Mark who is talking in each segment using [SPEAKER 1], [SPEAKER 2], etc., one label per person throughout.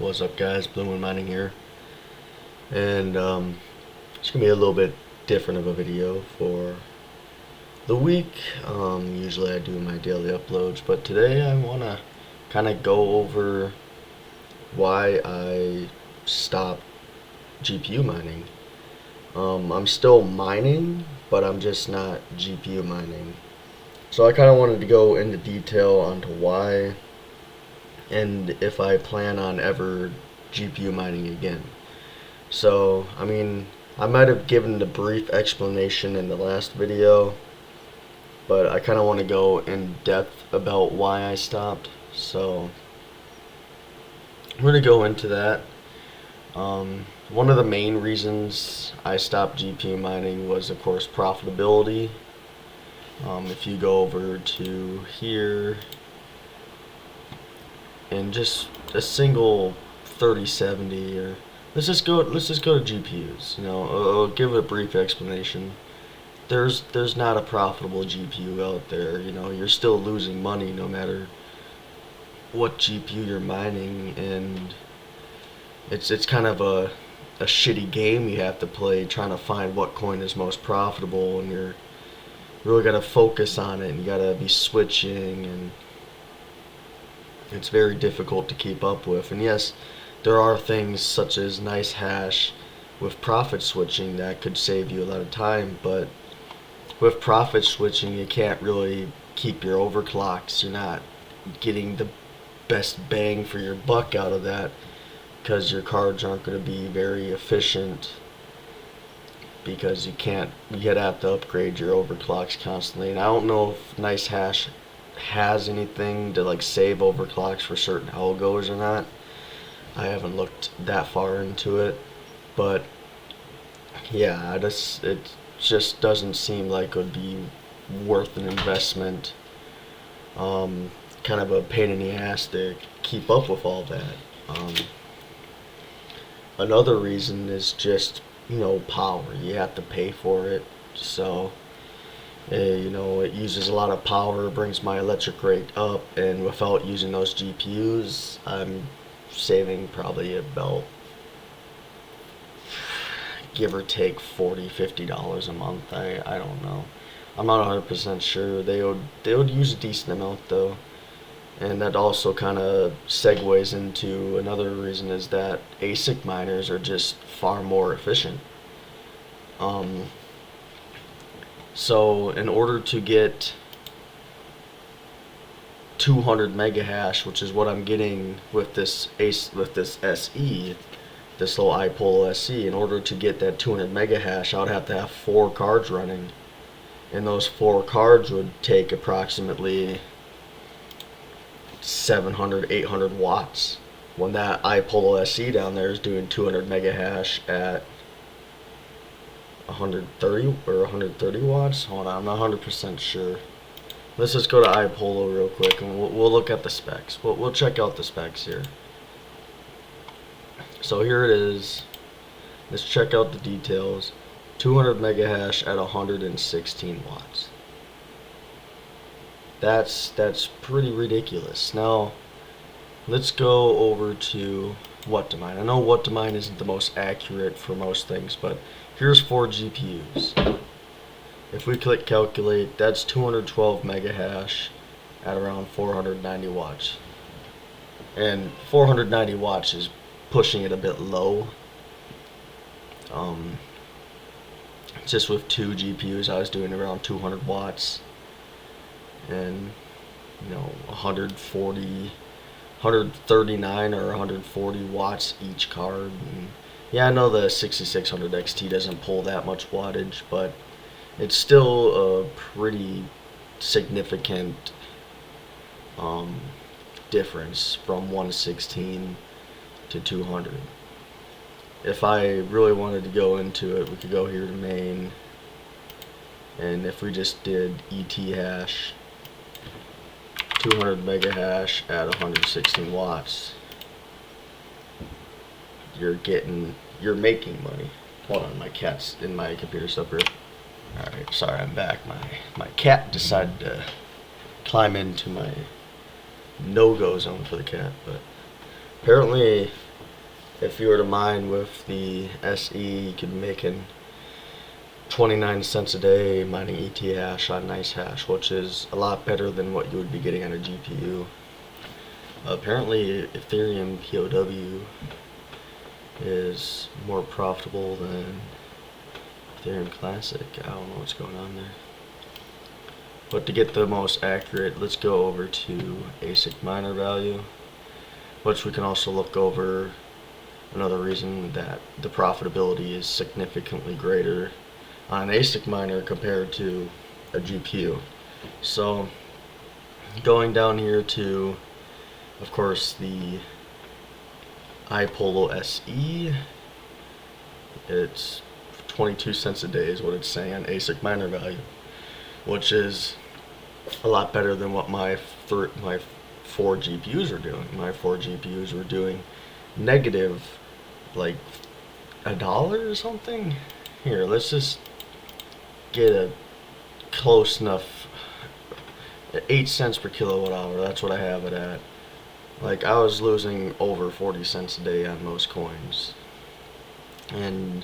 [SPEAKER 1] What's up, guys? Blue Moon Mining here, and it's gonna be a little bit different of a video for the week. Usually I do my daily uploads, but today I wanna kind of go over why I stopped GPU mining. I'm still mining, but I'm just not GPU mining. So I kind of wanted to go into detail onto why, and if I plan on ever GPU mining again. So, I might have given the brief explanation in the last video, but I kind of want to go in depth about why I stopped. So, I'm going to go into that. One of the main reasons I stopped GPU mining was, of course, profitability. If you go over to here, and just a single 3070, or let's just go to GPUs. I'll give a brief explanation. There's not a profitable GPU out there. You're still losing money no matter what GPU you're mining, and it's kind of a shitty game you have to play trying to find what coin is most profitable, and you're really got to focus on it, and you got to be switching, and it's very difficult to keep up with. And yes, there are things such as nice hash with profit switching that could save you a lot of time, but with profit switching you can't really keep your overclocks. You're not getting the best bang for your buck out of that, because your cards aren't going to be very efficient, because you'd have to upgrade your overclocks constantly. And I don't know if nice hash has anything to save overclocks for certain algos or not. I haven't looked that far into it, but yeah, it just doesn't seem like it would be worth an investment. Kind of a pain in the ass to keep up with all that. Another reason is just power. You have to pay for it, so it uses a lot of power, brings my electric rate up, and without using those GPUs, I'm saving probably about, give or take, $40-50 a month. I don't know. I'm not 100% sure. They would use a decent amount though, and that also kind of segues into another reason, is that ASIC miners are just far more efficient. So in order to get 200 mega hash, which is what I'm getting with this SE, this little iPolo SE, in order to get that 200 mega hash, I would have to have 4 cards running, and those 4 cards would take approximately 700-800 watts. When that iPolo SE down there is doing 200 mega hash at 130 watts. Hold on, I'm not 100% sure. Let's just go to iPolo real quick, and we'll look at the specs. We'll check out the specs here. So here it is. Let's check out the details. 200 mega hash at 116 watts. That's pretty ridiculous. Now let's go over to what to mine. I know what to mine isn't the most accurate for most things, but here's 4 GPUs. If we click calculate, that's 212 mega hash at around 490 watts. And 490 watts is pushing it a bit low. Just with 2 GPUs, I was doing around 200 watts. And 139 or 140 watts each card. And yeah, I know the 6600 XT doesn't pull that much wattage, but it's still a pretty significant difference from 116 to 200. If I really wanted to go into it, we could go here to main, and if we just did ET hash, 200 mega hash at 116 watts, you're making money. Hold on, my cat's in my computer stuff here. Alright, sorry, I'm back. My cat decided to climb into my no-go zone for the cat, but apparently if you were to mine with the SE, you could be making 29 cents a day mining ETH hash on nice hash, which is a lot better than what you would be getting on a GPU. Apparently Ethereum POW is more profitable than Ethereum Classic. I don't know what's going on there. But to get the most accurate, let's go over to ASIC miner value, which we can also look over another reason that the profitability is significantly greater on an ASIC miner compared to a GPU. So going down here to, of course, the iPolo SE, it's 22 cents a day is what it's saying on ASIC miner value, which is a lot better than what my 4 GPUs are doing. My 4 GPUs were doing negative like $1 or something. Here, let's just get a close enough. 8 cents per kilowatt hour, that's what I have it at. Like, I was losing over 40 cents a day on most coins, and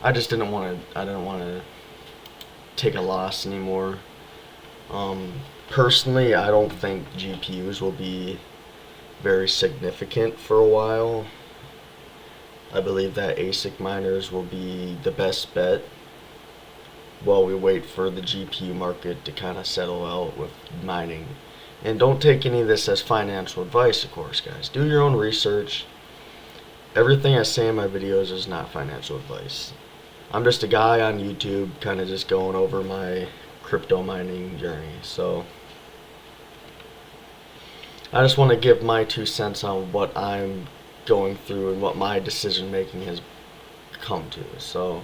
[SPEAKER 1] I just didn't want to take a loss anymore. Personally, I don't think GPUs will be very significant for a while. I believe that ASIC miners will be the best bet while we wait for the GPU market to kind of settle out with mining. And don't take any of this as financial advice, of course, guys. Do your own research. Everything I say in my videos is not financial advice. I'm just a guy on YouTube kind of just going over my crypto mining journey. So I just want to give my 2 cents on what I'm going through and what my decision making has come to. So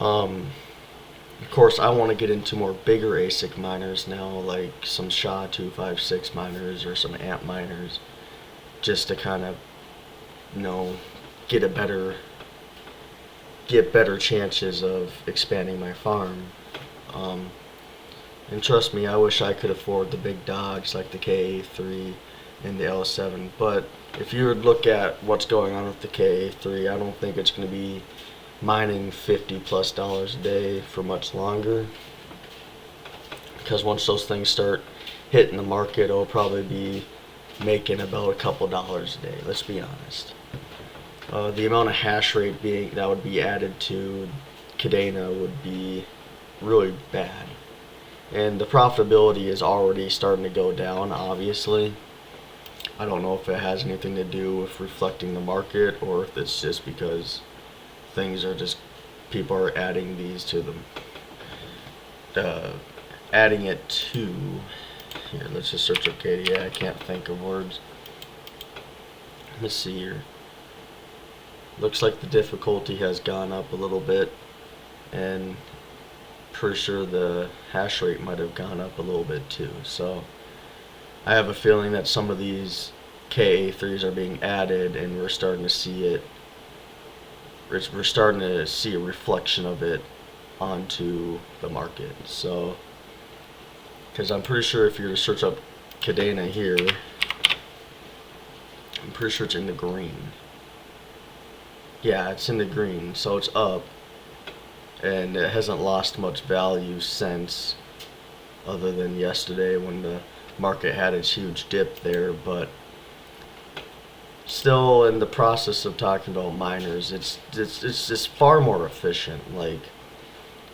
[SPEAKER 1] of course, I want to get into more bigger ASIC miners now, like some SHA-256 miners or some AMP miners, just to kind of, get better chances of expanding my farm. And trust me, I wish I could afford the big dogs like the KA3 and the L7, but if you would look at what's going on with the KA3, I don't think it's going to be mining $50+ a day for much longer, because once those things start hitting the market, it'll probably be making about a couple dollars a day, let's be honest. The amount of hash rate that would be added to Kadena would be really bad, and the profitability is already starting to go down, obviously. I don't know if it has anything to do with reflecting the market, or if it's just because things are just, people are adding these to them. Adding it to, here, let's just search up Katie. Yeah, I can't think of words. Let's see here. Looks like the difficulty has gone up a little bit, and pretty sure the hash rate might have gone up a little bit too. So I have a feeling that some of these KA3s are being added, and we're starting to see it. We're starting to see a reflection of it onto the market. So, because I'm pretty sure if you were to search up Kadena here, I'm pretty sure it's in the green. Yeah, it's in the green, so it's up, and it hasn't lost much value since, other than yesterday when the market had its huge dip there. But still, in the process of talking about miners, it's just far more efficient. Like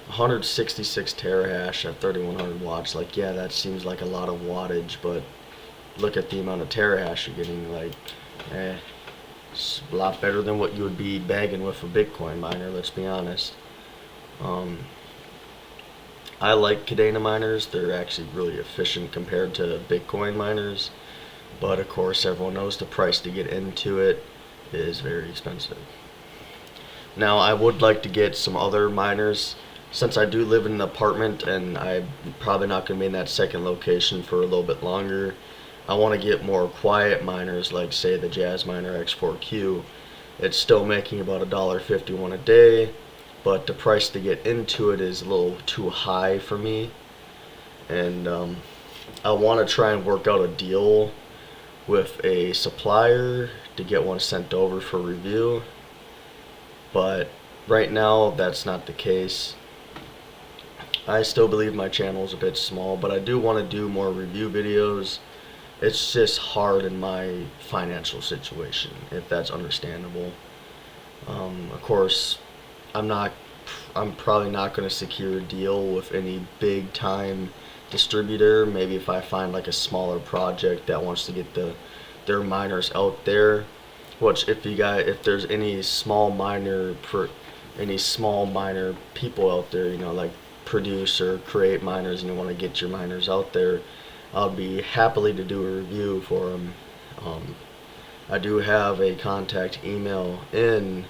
[SPEAKER 1] 166 terahash at 3100 watts. Like, yeah, that seems like a lot of wattage, but look at the amount of terahash you're getting. Like, it's a lot better than what you would be bagging with a Bitcoin miner, let's be honest. I like Kadena miners. They're actually really efficient compared to Bitcoin miners, but of course everyone knows the price to get into it is very expensive. Now, I would like to get some other miners, since I do live in an apartment and I'm probably not going to be in that second location for a little bit longer. I want to get more quiet miners, like say the Jazz Miner X4Q. It's still making about $1.51 a day, but the price to get into it is a little too high for me, and I want to try and work out a deal with a supplier to get one sent over for review, but right now that's not the case. I still believe my channel is a bit small, but I do want to do more review videos. It's just hard in my financial situation, if that's understandable. Of course, I'm probably not going to secure a deal with any big time distributor. Maybe if I find like a smaller project that wants to get their miners out there. Which if there's any small miner people out there, like produce or create miners, and you want to get your miners out there, I'll be happily to do a review for them. I do have a contact email in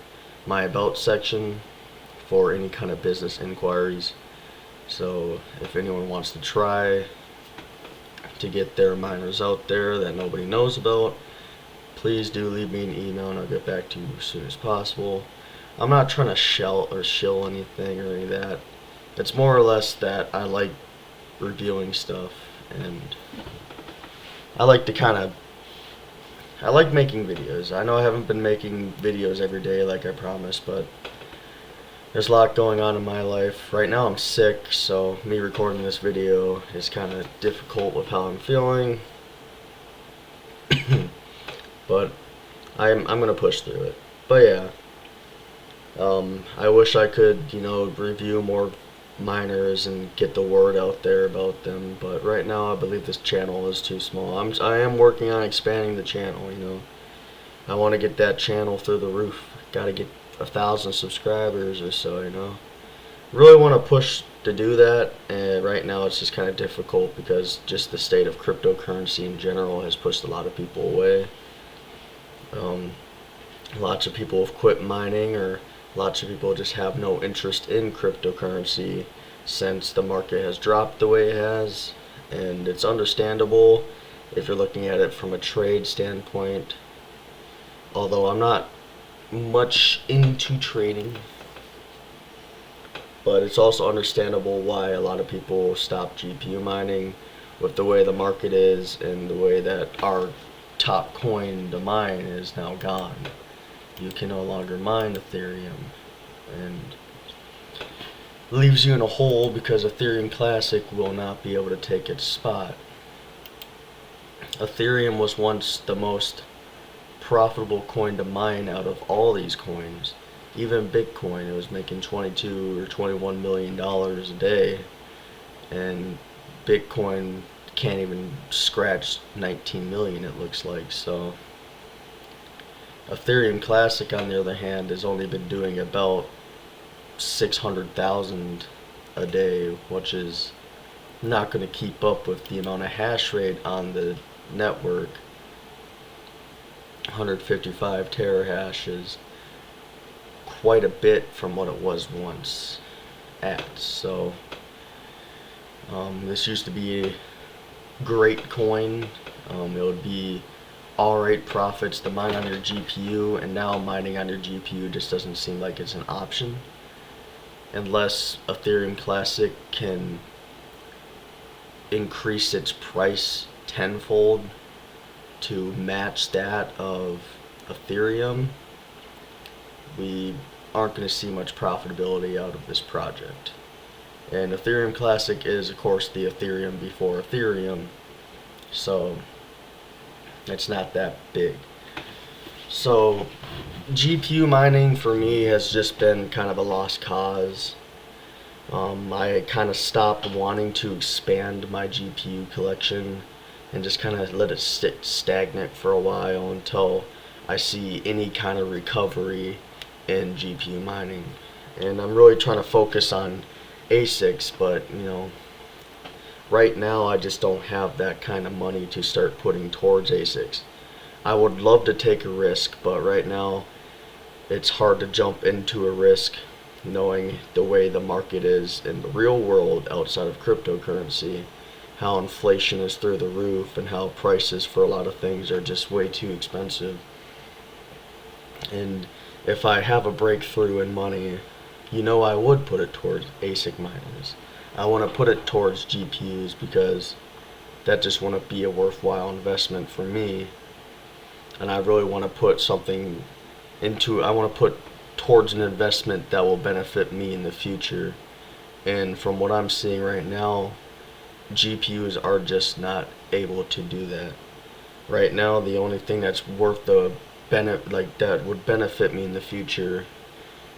[SPEAKER 1] my about section for any kind of business inquiries. So if anyone wants to try to get their miners out there that nobody knows about, please do leave me an email and I'll get back to you as soon as possible. I'm not trying to shill anything or any of that. It's more or less that I like reviewing stuff, and I like making videos. I know I haven't been making videos every day like I promised, but there's a lot going on in my life. Right now I'm sick, so me recording this video is kind of difficult with how I'm feeling. But I'm gonna push through it. But yeah, I wish I could, review more miners and get the word out there about them. But right now, I believe this channel is too small. I am working on expanding the channel. I want to get that channel through the roof. Got to get 1,000 subscribers or so. Really want to push to do that, and right now it's just kind of difficult because just the state of cryptocurrency in general has pushed a lot of people away. Lots of people have quit mining, or lots of people just have no interest in cryptocurrency since the market has dropped the way it has, and it's understandable if you're looking at it from a trade standpoint. Although I'm not much into trading, but it's also understandable why a lot of people stop GPU mining with the way the market is and the way that our top coin to mine is now gone. You can no longer mine Ethereum, and leaves you in a hole because Ethereum Classic will not be able to take its spot. Ethereum was once the most profitable coin to mine out of all these coins. Even Bitcoin, it was making $22 or $21 million a day, and Bitcoin can't even scratch 19 million, it looks like. So Ethereum Classic, on the other hand, has only been doing about 600,000 a day, which is not going to keep up with the amount of hash rate on the network. 155 terahash is quite a bit from what it was once at. So this used to be a great coin. It would be alright profits to mine on your GPU, and now mining on your GPU just doesn't seem like it's an option unless Ethereum Classic can increase its price tenfold to match that of Ethereum. We aren't going to see much profitability out of this project. And Ethereum Classic is, of course, the Ethereum before Ethereum, so it's not that big. So GPU mining for me has just been kind of a lost cause. I kind of stopped wanting to expand my GPU collection and just kind of let it sit stagnant for a while until I see any kind of recovery in GPU mining. And I'm really trying to focus on ASICs, but right now I just don't have that kind of money to start putting towards ASICs. I would love to take a risk, but right now it's hard to jump into a risk knowing the way the market is in the real world outside of cryptocurrency, how inflation is through the roof and how prices for a lot of things are just way too expensive. And if I have a breakthrough in money, I would put it towards ASIC miners. I want to put it towards GPUs because that just wouldn't be a worthwhile investment for me and I really want to put something into. I want to put towards an investment that will benefit me in the future. And from what I'm seeing right now, GPUs are just not able to do that. Right now, the only thing that's worth the benefit, like that would benefit me in the future,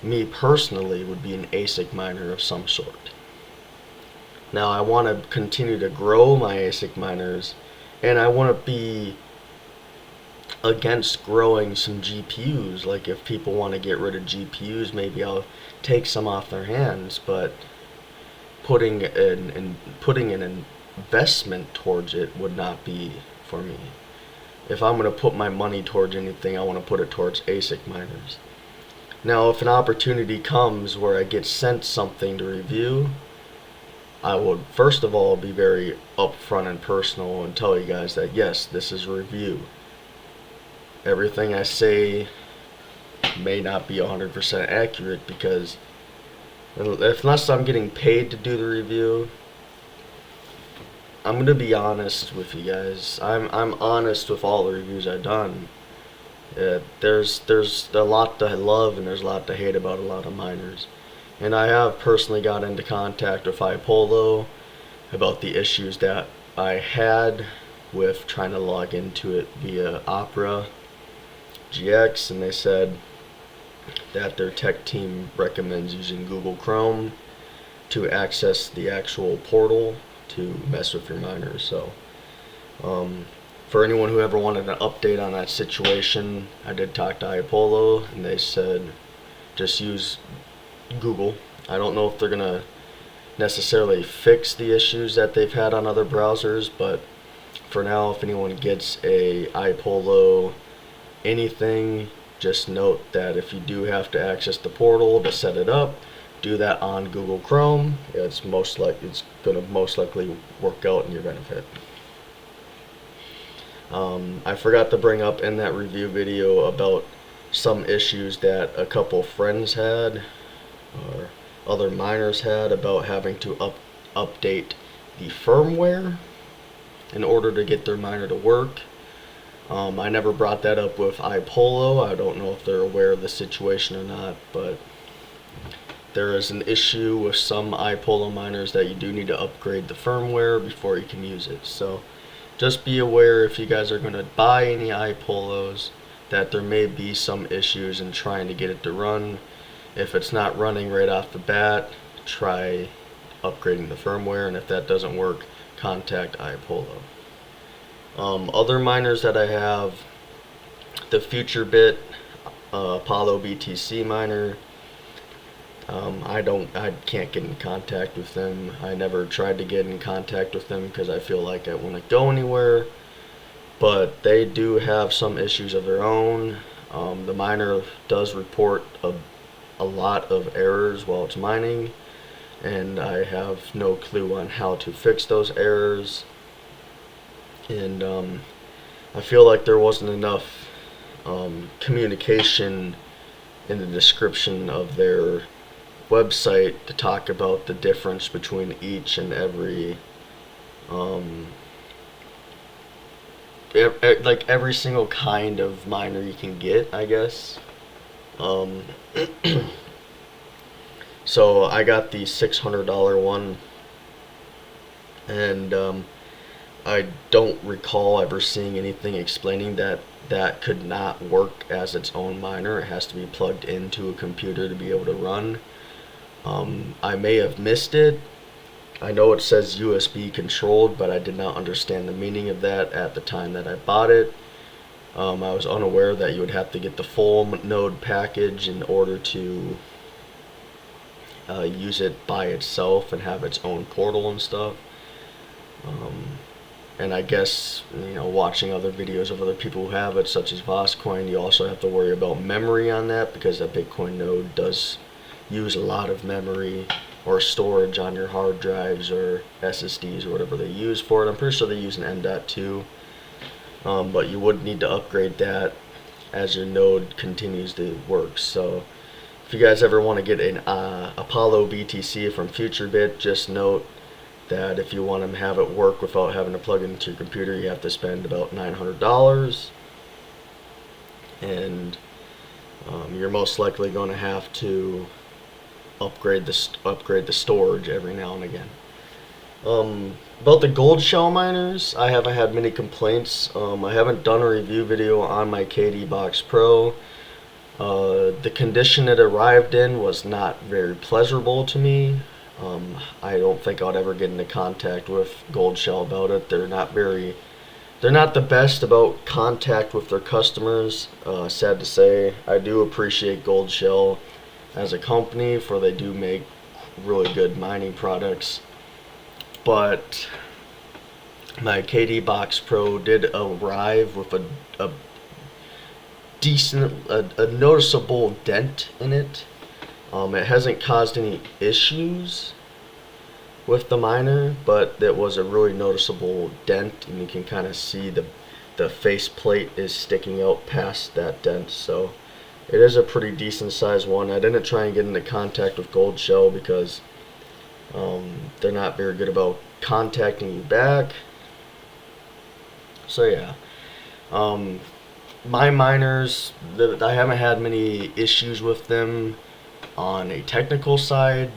[SPEAKER 1] me personally, would be an ASIC miner of some sort. Now, I want to continue to grow my ASIC miners, and I want to be against growing some GPUs. Like, if people want to get rid of GPUs, maybe I'll take some off their hands, but putting an investment towards it would not be for me. If I'm going to put my money towards anything, I want to put it towards ASIC miners. Now, if an opportunity comes where I get sent something to review, I would first of all be very upfront and personal and tell you guys that yes, this is a review. Everything I say may not be 100% accurate, because unless I'm getting paid to do the review, I'm gonna be honest with you guys. I'm honest with all the reviews I've done. There's a lot to love and there's a lot to hate about a lot of miners. And I have personally got into contact with iPolo about the issues that I had with trying to log into it via Opera GX, and they said that their tech team recommends using Google Chrome to access the actual portal to mess with your miners. So for anyone who ever wanted an update on that situation, I did talk to iPolo, and they said just use Google. I don't know if they're gonna necessarily fix the issues that they've had on other browsers, but for now, if anyone gets a iPolo anything, just note that if you do have to access the portal to set it up, do that on Google Chrome. It's gonna most likely work out in your benefit. I forgot to bring up in that review video about some issues that a couple friends had, or other miners had, about having to update the firmware in order to get their miner to work. I never brought that up with iPolo. I don't know if they're aware of the situation or not, but there is an issue with some iPolo miners that you do need to upgrade the firmware before you can use it. So just be aware, if you guys are going to buy any iPolos, that there may be some issues in trying to get it to run. If it's not running right off the bat, try upgrading the firmware, and if that doesn't work, contact iPolo. Other miners that I have, the FutureBit Apollo BTC miner, I can't get in contact with them. I never tried to get in contact with them because I feel like I wouldn't go anywhere, but they do have some issues of their own. The miner does report a lot of errors while it's mining, and I have no clue on how to fix those errors. And I feel like there wasn't enough communication in the description of their website to talk about the difference between each and every like every single kind of miner you can get, I guess. So I got the $600 one, and I don't recall ever seeing anything explaining that that could not work as its own miner. It has to be plugged into a computer to be able to run. I may have missed it. I know it says USB controlled, but I did not understand the meaning of that at the time that I bought it. I was unaware that you would have to get the full node package in order to use it by itself and have its own portal and stuff. And I guess, watching other videos of other people who have it, such as Voscoin, you also have to worry about memory on that, because that Bitcoin node does use a lot of memory or storage on your hard drives or SSDs or whatever they use for it. I'm pretty sure they use an M.2, but you would need to upgrade that as your node continues to work. So if you guys ever want to get an Apollo BTC from FutureBit, just note that if you want to have it work without having to plug it into your computer, you have to spend about $900. and you're most likely going to have to upgrade the storage every now and again. About the gold shell miners, I haven't had many complaints. I haven't done a review video on my KD Box Pro. The condition it arrived in was not very pleasurable to me. I don't think I'd ever get into contact with Gold Shell about it. They're not the best about contact with their customers. Sad to say, I do appreciate Gold Shell as a company, for they do make really good mining products. But my KD Box Pro did arrive with a noticeable dent in it. It hasn't caused any issues with the miner, but there was a really noticeable dent, and you can kind of see the face plate is sticking out past that dent. So it is a pretty decent sized one. I didn't try and get into contact with Gold Shell because they're not very good about contacting you back. So yeah, my miners, I haven't had many issues with them on a technical side,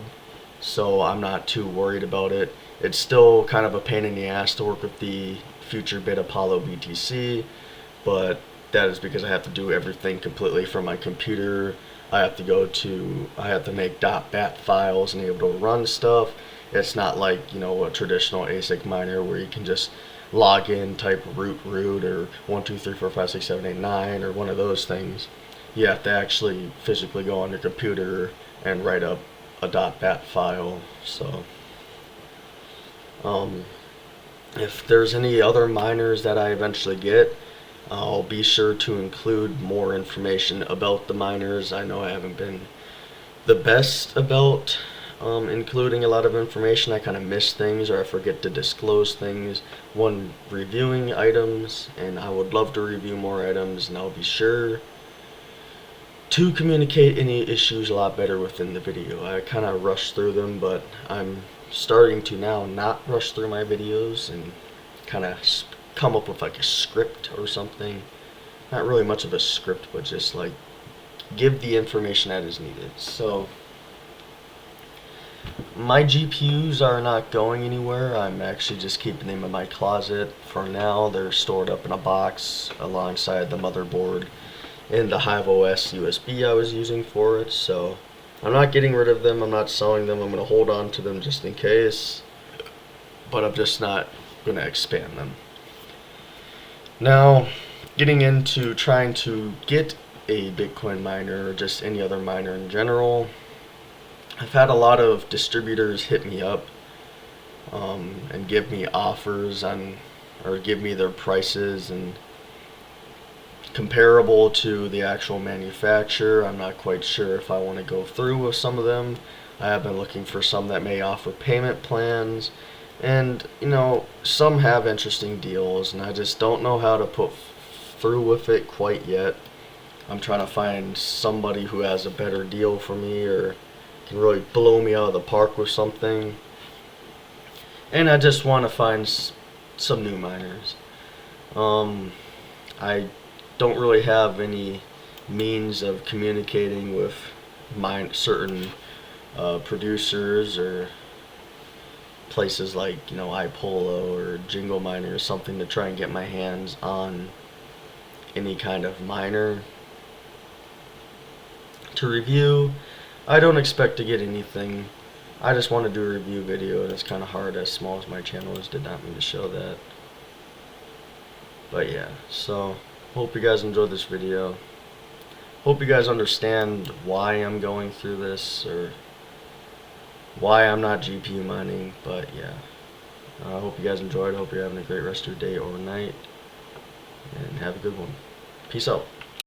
[SPEAKER 1] so I'm not too worried about it. It's still kind of a pain in the ass to work with the Future Bit Apollo BTC, but that is because I have to do everything completely from my computer. I have to make .bat files and able to run stuff. It's not like, a traditional ASIC miner where you can just log in, type root or 1 2 3 4 5 6 7 8 9 or one of those things. You have to actually physically go on your computer and write up a .bat file. So if there's any other miners that I eventually get, I'll be sure to include more information about the miners. I know I haven't been the best about including a lot of information. I kind of miss things, or I forget to disclose things when reviewing items, and I would love to review more items, and I'll be sure to communicate any issues a lot better within the video. I kind of rush through them, but I'm starting to now not rush through my videos and kind of come up with like a script or something. Not really much of a script, but just like give the information that is needed. So my GPUs are not going anywhere. I'm actually just keeping them in my closet for now. They're stored up in a box alongside the motherboard and the Hive OS USB I was using for it. So I'm not getting rid of them. I'm not selling them. I'm going to hold on to them just in case, but I'm just not going to expand them. Now, getting into trying to get a Bitcoin miner or just any other miner in general, I've had a lot of distributors hit me up and give me offers on, or give me their prices and comparable to the actual manufacturer. I'm not quite sure if I want to go through with some of them. I have been looking for some that may offer payment plans, and some have interesting deals, and I just don't know how to put through with it quite yet. I'm trying to find somebody who has a better deal for me or can really blow me out of the park with something, and I just want to find some new miners. I don't really have any means of communicating with certain producers or places like iPolo or Jingle Miner or something to try and get my hands on any kind of miner to review. I don't expect to get anything. I just want to do a review video, and it's kind of hard as small as my channel is. Did not mean to show that. But yeah, so hope you guys enjoyed this video. Hope you guys understand why I'm going through this, or why I'm not GPU mining. But yeah, I hope you guys enjoyed. I hope you're having a great rest of your day or night, and have a good one. Peace out.